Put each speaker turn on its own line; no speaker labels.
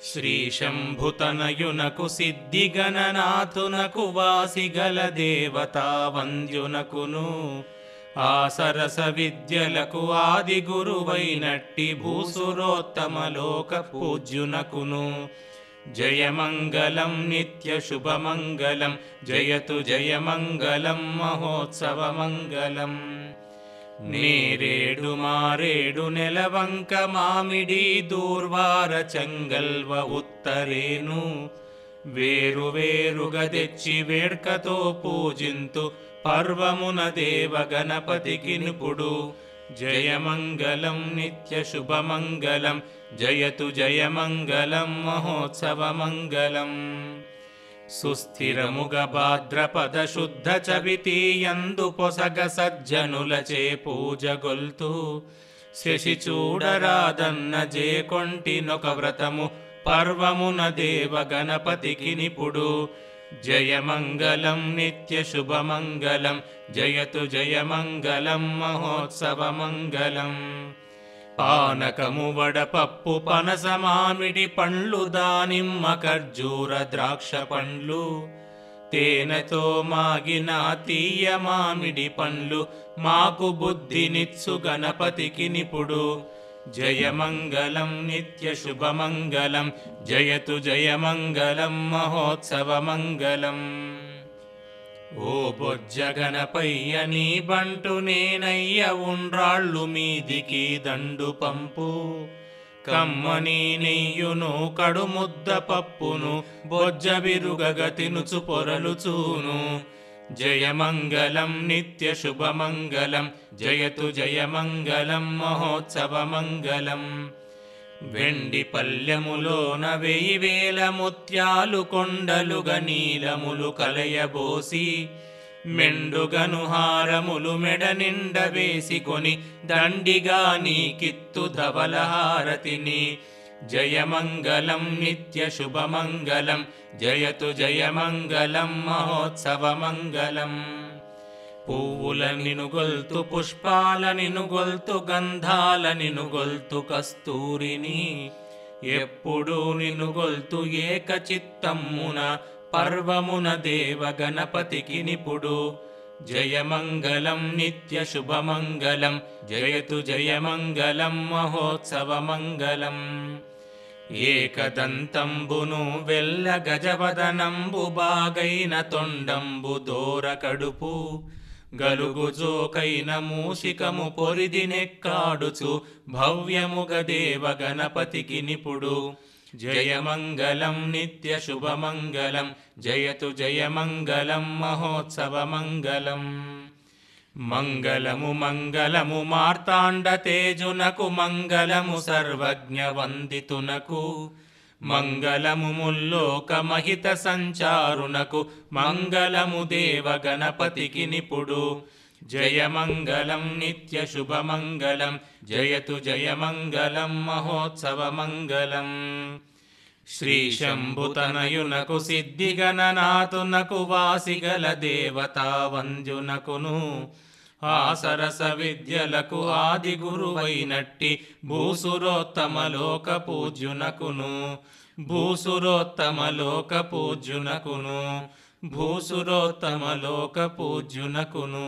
శ్రీశంభుతనయునకు సిద్ధిగణనాథునకు వాసిగల దేవతా వంద్యునకును ఆ సరస విద్యలకు ఆది గురువైనట్టి భూసురోత్తమలోక పూజ్యునకును జయమంగళం నిత్య శుభమంగళం జయతు జయమంగళం మహోత్సవమంగళం. నేరేడు మారేడు నెలవంక మామిడి దూర్వార చెంగల్వ ఉత్తరేను వేరు వేరుగా తెచ్చి వేడ్కతో పూజింతు పర్వమున దేవ గణపతికి నిపుడు జయమంగళం నిత్య శుభమంగళం జయతు జయమంగళం మహోత్సవమంగళం. సుస్థిరముగ భాద్రపద శుద్ధ చవితియందు పొసగ సజ్జనులచే పూజగొల్తూ శశి చూడరాదన్న జేకొంటినొక వ్రతము పర్వమున దేవ గణపతికి నిపుడు జయమంగళం నిత్య శుభమంగళం జయతు జయమంగళం మహోత్సవమంగళం. పానకము వడపప్పు పనస మామిడి పండ్లు దానిమ్మ ఖర్జూర ద్రాక్ష పండ్లు తేనెతో మాగిన తీయ మామిడి పండ్లు మాకు బుద్ధినిచ్చు గణపతికి నిపుడు జయమంగళం నిత్య శుభమంగళం జయతు జయమంగళం మహోత్సవమంగళం. ఓ బొజ్జ గణపయ్య నీ బంటు నేనయ్య ఉండ్రాళ్ళు మీదికి దండు పంపు కమ్మని నెయ్యును కడుముద్ద పప్పును బొజ్జ బిరుగగ తినుచు పొరలుచూను జయమంగళం నిత్య శుభమంగళం జయతు జయమంగళం మహోత్సవమంగళం. వెండి పల్లెములోన 1000 ముత్యాలు కొండలుగా నీలములు కలయబోసి మెండుగను హారములు మెడ నిండ వేసికొని దండిగా నీకిత్తు ధవలహారతిని జయమంగళం నిత్య శుభమంగళం జయతు జయమంగళం మహోత్సవమంగళం. పువ్వుల నినుగొల్తు పుష్పాల నినుగొల్తు గంధాల నినుగొల్తు కస్తూరిని ఎప్పుడు నినుగొల్తు ఏకచిత్తమ్మున పర్వమున దేవ గణపతికి నిపుడు జయమంగళం నిత్య శుభమంగళం జయతు జయమంగళం మహోత్సవమంగళం. ఏకదంతంబును వెల్ల గజవదనంబు బాగైన తొండంబు దోర కడుపు గలుగుజోకైన మూషికము పొరిదినెక్కాడుచు భవ్యముగ దేవ గణపతికి నిపుడు జయమంగళం నిత్య శుభమంగళం జయతు జయమంగళం మహోత్సవమంగళం. మంగళము మంగళము మార్తాండ తేజునకు మంగళము సర్వజ్ఞ వందితునకు మంగళము ముల్లోక మహిత సంచారునకు మంగళము దేవ గణపతికి నిపుడు జయమంగళం నిత్య శుభమంగళం జయతు జయమంగళం మహోత్సవమంగళం. శ్రీశంభుతనయునకు సిద్ధిగణనాథునకు వాసిగల దేవతా వంద్యునకును ఆ సరస విద్యలకు ఆది గురువైనట్టి భూసురోత్తమలోక పూజ్యునకును భూసురోత్తమలోక పూజ్యునకును భూసురోత్తమలోక పూజ్యునకును.